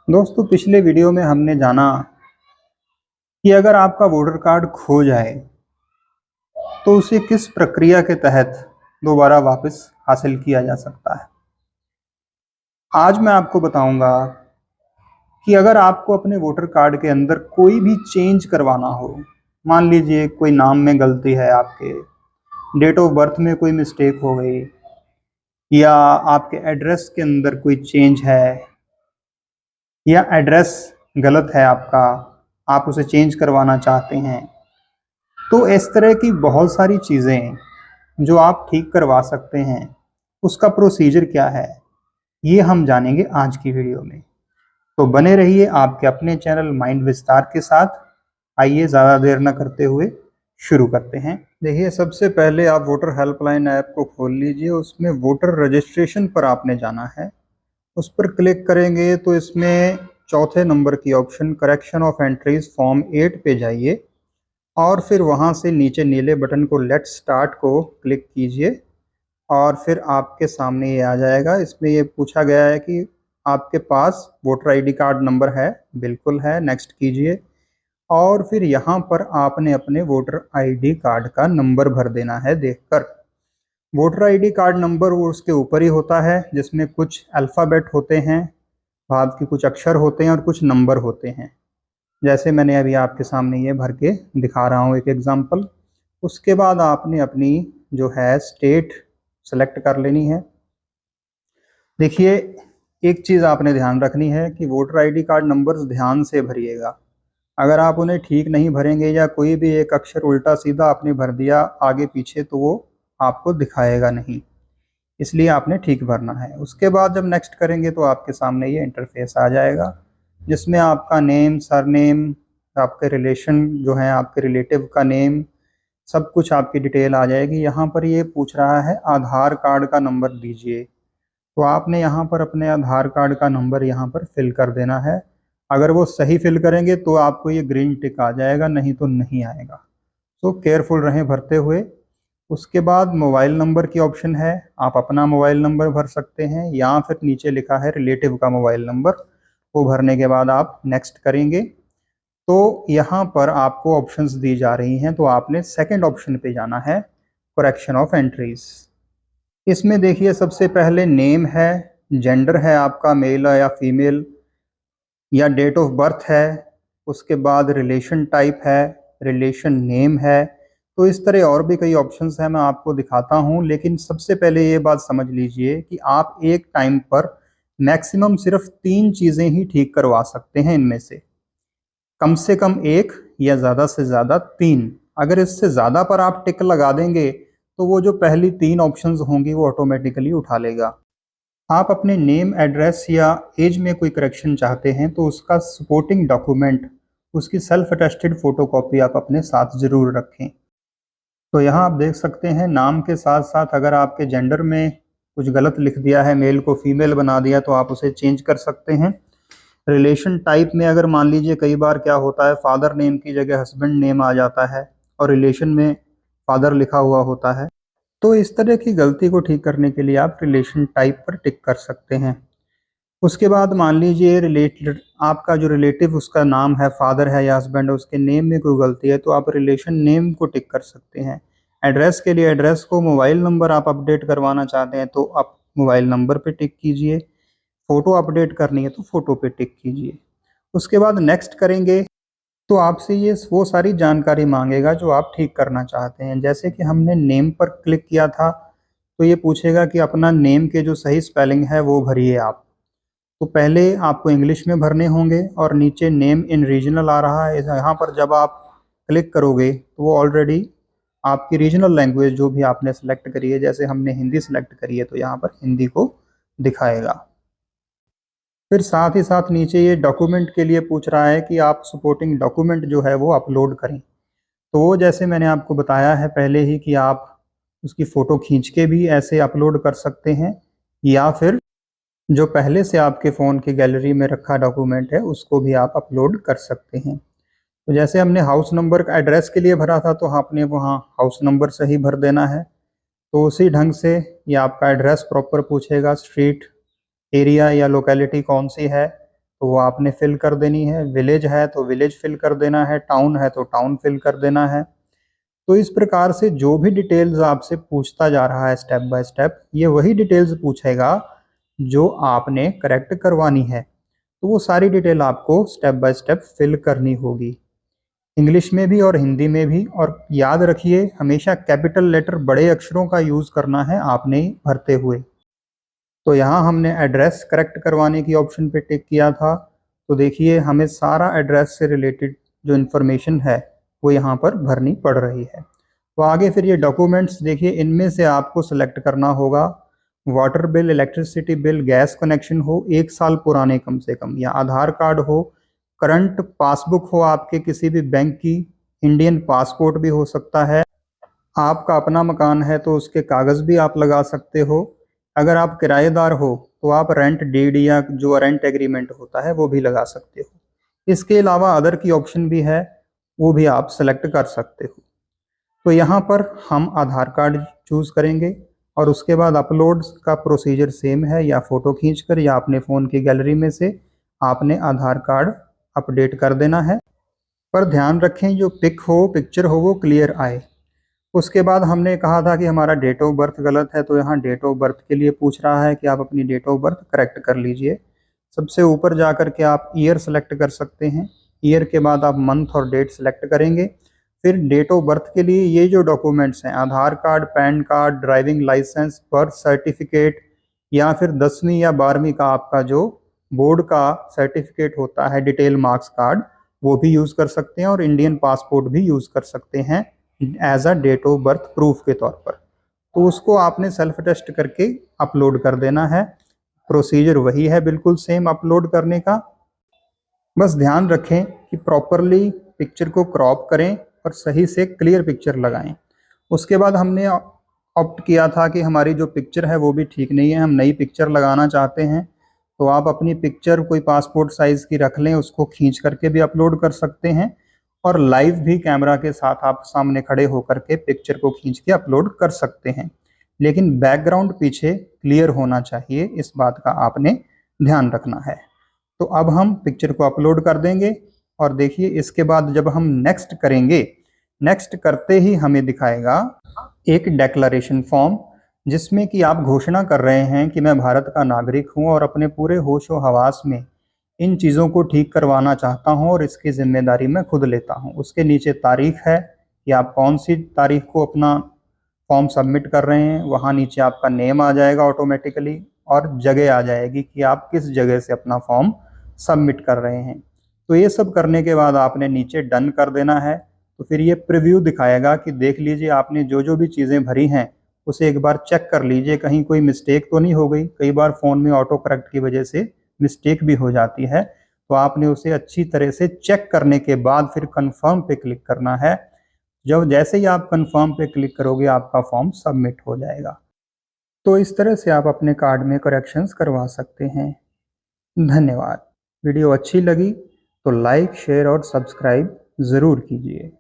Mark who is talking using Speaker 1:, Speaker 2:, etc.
Speaker 1: दोस्तों, पिछले वीडियो में हमने जाना कि अगर आपका वोटर कार्ड खो जाए तो उसे किस प्रक्रिया के तहत दोबारा वापस हासिल किया जा सकता है। आज मैं आपको बताऊंगा कि अगर आपको अपने वोटर कार्ड के अंदर कोई भी चेंज करवाना हो, मान लीजिए कोई नाम में गलती है, आपके डेट ऑफ बर्थ में कोई मिस्टेक हो गई, या आपके एड्रेस के अंदर कोई चेंज है, या एड्रेस गलत है आपका, आप उसे चेंज करवाना चाहते हैं, तो इस तरह की बहुत सारी चीज़ें जो आप ठीक करवा सकते हैं, उसका प्रोसीजर क्या है, ये हम जानेंगे आज की वीडियो में। तो बने रहिए आपके अपने चैनल माइंड विस्तार के साथ। आइए ज़्यादा देर न करते हुए शुरू करते हैं। देखिए, सबसे पहले आप वोटर हेल्पलाइन ऐप को खोल लीजिए। उसमें वोटर रजिस्ट्रेशन पर आपने जाना है। उस पर क्लिक करेंगे तो इसमें चौथे नंबर की option correction of entries form 8 पे जाइए और फिर वहां से नीचे नीले बटन को लेट्स स्टार्ट को क्लिक कीजिए और फिर आपके सामने ये आ जाएगा। इसमें ये पूछा गया है कि आपके पास वोटर आईडी कार्ड नंबर है। बिल्कुल है, नेक्स्ट कीजिए। और फिर यहाँ पर आपने अपने वोटर आईडी कार्ड का नंबर भर देना है देखकर। वोटर आईडी कार्ड नंबर वो उसके ऊपर ही होता है, जिसमें कुछ अल्फ़ाबेट होते हैं, भाव के कुछ अक्षर होते हैं और कुछ नंबर होते हैं। जैसे मैंने अभी आपके सामने ये भर के दिखा रहा हूँ एक एग्जांपल। उसके बाद आपने अपनी जो है स्टेट सेलेक्ट कर लेनी है। देखिए, एक चीज़ आपने ध्यान रखनी है कि वोटर आईडी कार्ड नंबर्स ध्यान से भरिएगा। अगर आप उन्हें ठीक नहीं भरेंगे या कोई भी एक अक्षर उल्टा सीधा आपने भर दिया आगे पीछे, तो वो आपको दिखाएगा नहीं, इसलिए आपने ठीक भरना है। उसके बाद जब नेक्स्ट करेंगे तो आपके सामने ये इंटरफेस आ जाएगा, जिसमें आपका नेम, सरनेम, आपके रिलेशन जो है, आपके रिलेटिव का नेम, सब कुछ आपकी डिटेल आ जाएगी। यहाँ पर ये पूछ रहा है आधार कार्ड का नंबर दीजिए, तो आपने यहाँ पर अपने आधार कार्ड का नंबर यहाँ पर फिल कर देना है। अगर वो सही फिल करेंगे तो आपको ये ग्रीन टिक आ जाएगा, नहीं तो नहीं आएगा। तो केयरफुल रहें भरते हुए। उसके बाद मोबाइल नंबर की ऑप्शन है, आप अपना मोबाइल नंबर भर सकते हैं या फिर नीचे लिखा है रिलेटिव का मोबाइल नंबर, वो भरने के बाद आप नेक्स्ट करेंगे तो यहाँ पर आपको ऑप्शंस दी जा रही हैं। तो आपने सेकंड ऑप्शन पे जाना है, करेक्शन ऑफ एंट्रीज। इसमें देखिए, सबसे पहले नेम है, जेंडर है आपका मेल या फीमेल, या डेट ऑफ बर्थ है। उसके बाद रिलेशन टाइप है, रिलेशन नेम है। तो इस तरह और भी कई ऑप्शंस हैं, मैं आपको दिखाता हूं। लेकिन सबसे पहले ये बात समझ लीजिए कि आप एक टाइम पर मैक्सिमम सिर्फ 3 चीज़ें ही ठीक करवा सकते हैं। इनमें से कम एक या ज़्यादा से ज़्यादा 3। अगर इससे ज़्यादा पर आप टिक लगा देंगे तो वो जो पहली 3 ऑप्शंस होंगी वो ऑटोमेटिकली उठा लेगा। आप अपने नेम, एड्रेस या एज में कोई करेक्शन चाहते हैं तो उसका सपोर्टिंग डॉक्यूमेंट, उसकी सेल्फ अटेस्टेड फ़ोटोकॉपी आप अपने साथ ज़रूर रखें। तो यहाँ आप देख सकते हैं, नाम के साथ साथ अगर आपके जेंडर में कुछ गलत लिख दिया है, मेल को फीमेल बना दिया, तो आप उसे चेंज कर सकते हैं। रिलेशन टाइप में अगर मान लीजिए कई बार क्या होता है, फादर नेम की जगह हस्बैंड नेम आ जाता है और रिलेशन में फादर लिखा हुआ होता है, तो इस तरह की गलती को ठीक करने के लिए आप रिलेशन टाइप पर टिक कर सकते हैं। उसके बाद मान लीजिए रिलेटेड आपका जो रिलेटिव, उसका नाम है, फादर है या हस्बैंड है, उसके नेम में कोई गलती है तो आप रिलेशन नेम को टिक कर सकते हैं। एड्रेस के लिए एड्रेस को, मोबाइल नंबर आप अपडेट करवाना चाहते हैं तो आप मोबाइल नंबर पे टिक कीजिए। फ़ोटो अपडेट करनी है तो फ़ोटो पे टिक कीजिए। उसके बाद नेक्स्ट करेंगे तो आपसे ये वो सारी जानकारी मांगेगा जो आप ठीक करना चाहते हैं। जैसे कि हमने नेम पर क्लिक किया था तो ये पूछेगा कि अपना नेम के जो सही स्पेलिंग है वो भरिए आप। तो पहले आपको इंग्लिश में भरने होंगे और नीचे नेम इन रीजनल आ रहा है, यहाँ पर जब आप क्लिक करोगे तो वो ऑलरेडी आपकी रीजनल लैंग्वेज जो भी आपने सेलेक्ट करी है, जैसे हमने हिंदी सेलेक्ट करी है तो यहाँ पर हिंदी को दिखाएगा। फिर साथ ही साथ नीचे ये डॉक्यूमेंट के लिए पूछ रहा है कि आप सपोर्टिंग डॉक्यूमेंट जो है वो अपलोड करें। तो वो जैसे मैंने आपको बताया है पहले ही कि आप उसकी फ़ोटो खींच के भी ऐसे अपलोड कर सकते हैं, या फिर जो पहले से आपके फ़ोन की गैलरी में रखा डॉक्यूमेंट है उसको भी आप अपलोड कर सकते हैं। तो जैसे हमने हाउस नंबर का एड्रेस के लिए भरा था तो आपने वहाँ हाउस नंबर सही भर देना है। तो उसी ढंग से ये आपका एड्रेस प्रॉपर पूछेगा, स्ट्रीट, एरिया या लोकेलिटी कौन सी है, तो वो आपने फिल कर देनी है। विलेज है तो विलेज फिल कर देना है, टाउन है तो टाउन फिल कर देना है। तो इस प्रकार से जो भी डिटेल्स आपसे पूछता जा रहा है स्टेप बाय स्टेप, ये वही डिटेल्स पूछेगा जो आपने करेक्ट करवानी है। तो वो सारी डिटेल आपको स्टेप बाय स्टेप फिल करनी होगी, इंग्लिश में भी और हिंदी में भी। और याद रखिए, हमेशा कैपिटल लेटर बड़े अक्षरों का यूज़ करना है आपने भरते हुए। तो यहाँ हमने एड्रेस करेक्ट करवाने की ऑप्शन पे टिक किया था। तो देखिए, हमें सारा एड्रेस से रिलेटेड जो इन्फॉर्मेशन है वो यहाँ पर भरनी पड़ रही है। तो आगे फिर ये डॉक्यूमेंट्स देखिए, इनमें से आपको सेलेक्ट करना होगा water bill, electricity bill, gas connection हो 1 साल पुराने कम से कम, या आधार कार्ड हो, करंट पासबुक हो आपके किसी भी बैंक की, इंडियन पासपोर्ट भी हो सकता है। आपका अपना मकान है तो उसके कागज़ भी आप लगा सकते हो। अगर आप किराएदार हो तो आप रेंट डीड या जो रेंट एग्रीमेंट होता है वो भी लगा सकते हो। इसके अलावा अदर की ऑप्शन भी है, वो भी आप सेलेक्ट कर सकते हो। तो यहाँ पर हम आधार कार्ड चूज़ करेंगे और उसके बाद अपलोड का प्रोसीजर सेम है, या फ़ोटो खींचकर या अपने फ़ोन की गैलरी में से आपने आधार कार्ड अपडेट कर देना है। पर ध्यान रखें, जो पिक्चर हो वो क्लियर आए। उसके बाद हमने कहा था कि हमारा डेट ऑफ बर्थ गलत है, तो यहाँ डेट ऑफ बर्थ के लिए पूछ रहा है कि आप अपनी डेट ऑफ बर्थ करेक्ट कर लीजिए। सबसे ऊपर जा कर के आप ईयर सेलेक्ट कर सकते हैं। ईयर के बाद आप मंथ और डेट सेलेक्ट करेंगे। फिर डेट ऑफ बर्थ के लिए ये जो डॉक्यूमेंट्स हैं, Aadhaar card, PAN card, driving licence, birth certificate, या फिर 10वीं या 12वीं का आपका जो बोर्ड का सर्टिफिकेट होता है, डिटेल मार्क्स कार्ड, वो भी यूज़ कर सकते हैं। और इंडियन पासपोर्ट भी यूज़ कर सकते हैं as a date of birth proof के तौर पर। तो उसको आपने सेल्फ टेस्ट करके अपलोड कर देना है। प्रोसीजर वही है, बिल्कुल सेम अपलोड करने का। बस ध्यान रखें कि प्रॉपरली पिक्चर को क्रॉप करें और सही से क्लियर पिक्चर लगाएं। उसके बाद हमने ऑप्ट किया था कि हमारी जो पिक्चर है वो भी ठीक नहीं है, हम नई पिक्चर लगाना चाहते हैं। तो आप अपनी पिक्चर कोई पासपोर्ट साइज़ की रख लें, उसको खींच करके भी अपलोड कर सकते हैं, और लाइव भी कैमरा के साथ आप सामने खड़े होकर के पिक्चर को खींच के अपलोड कर सकते हैं। लेकिन बैकग्राउंड पीछे क्लियर होना चाहिए, इस बात का आपने ध्यान रखना है। तो अब हम पिक्चर को अपलोड कर देंगे और देखिए, इसके बाद जब हम नेक्स्ट करेंगे, नेक्स्ट करते ही हमें दिखाएगा एक डेक्लरेशन फॉर्म, जिसमें कि आप घोषणा कर रहे हैं कि मैं भारत का नागरिक हूं और अपने पूरे होशो हवास में इन चीज़ों को ठीक करवाना चाहता हूं और इसकी जिम्मेदारी मैं खुद लेता हूं। उसके नीचे तारीख है कि आप कौन सी तारीख को अपना फॉर्म सबमिट कर रहे हैं, वहाँ नीचे आपका नेम आ जाएगा ऑटोमेटिकली, और जगह आ जाएगी कि आप किस जगह से अपना फॉर्म सबमिट कर रहे हैं। तो ये सब करने के बाद आपने नीचे डन कर देना है। तो फिर ये प्रीव्यू दिखाएगा कि देख लीजिए आपने जो जो भी चीज़ें भरी हैं उसे एक बार चेक कर लीजिए, कहीं कोई मिस्टेक तो नहीं हो गई। कई बार फ़ोन में ऑटो करेक्ट की वजह से मिस्टेक भी हो जाती है, तो आपने उसे अच्छी तरह से चेक करने के बाद फिर कन्फर्म पे क्लिक करना है। जब जैसे ही आप कन्फर्म पे क्लिक करोगे, आपका फॉर्म सबमिट हो जाएगा। तो इस तरह से आप अपने कार्ड में करेक्शंस करवा सकते हैं। धन्यवाद। वीडियो अच्छी लगी तो लाइक, शेयर और सब्सक्राइब ज़रूर कीजिए।